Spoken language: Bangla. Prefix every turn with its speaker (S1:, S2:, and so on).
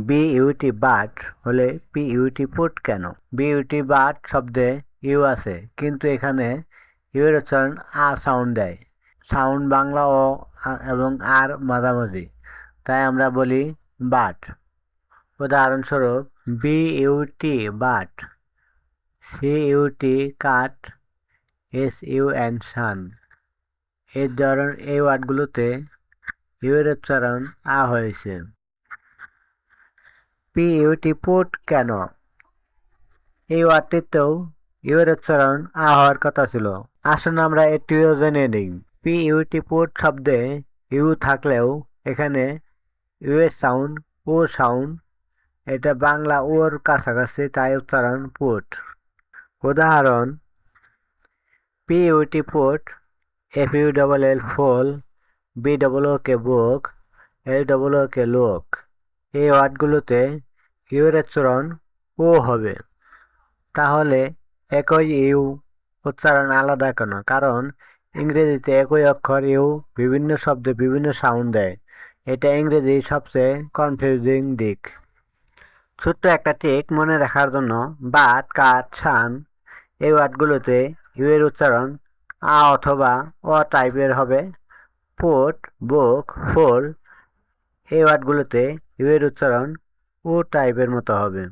S1: বিইউটি বাট হলে পিইউটি পুট কেন? বিইউটি বাট শব্দে ইউ আছে, কিন্তু এখানে ইউ এর উচ্চারণ আ সাউন্ড দেয়। সাউন্ড বাংলা ও এবং আর মাঝামাঝি, তাই আমরা বলি বাট। উদাহরণস্বরূপ বিইউটি বাট, সিইউটি কাট, এসইউএন সান। এই ওয়ার্ডগুলোতে ইউ এর উচ্চারণ আ হয়েছে। পিইউটি পুট কেন? এই ওয়ার্ডটিতেও ইউ এর উচ্চারণ আ হওয়ার কথা ছিল। আসুন আমরা এটিও জেনে নিই। পিইউটি পুট শব্দে ইউ থাকলেও এখানে ইউ এর সাউন্ড ও সাউন্ড, এটা বাংলা ওর কাছাকাছি, তাই উচ্চারণ পুট। উদাহরণ পিইউটি পুট, FULL ফুল, BOOK বুক, LOOK লোক। এই ওয়ার্ডগুলোতে ইউ এর উচ্চারণ ও হবে। তাহলে একই ইউ উচ্চারণ আলাদা কেন? কারণ ইংরেজিতে একই অক্ষর ইউ বিভিন্ন শব্দে বিভিন্ন সাউন্ড দেয়। এটা ইংরেজির সবচেয়ে কনফিউজিং দিক। ছোট্ট একটা ট্রিক মনে রাখার জন্য, বাট, কাট, সান এই ওয়ার্ডগুলোতে ইউ এর উচ্চারণ আ অথবা অ টাইপের হবে। পুট, বুক, ফুল এই ওয়ার্ডগুলোতে ইউ এর উচ্চারণ ও টাইপের মতো হবে।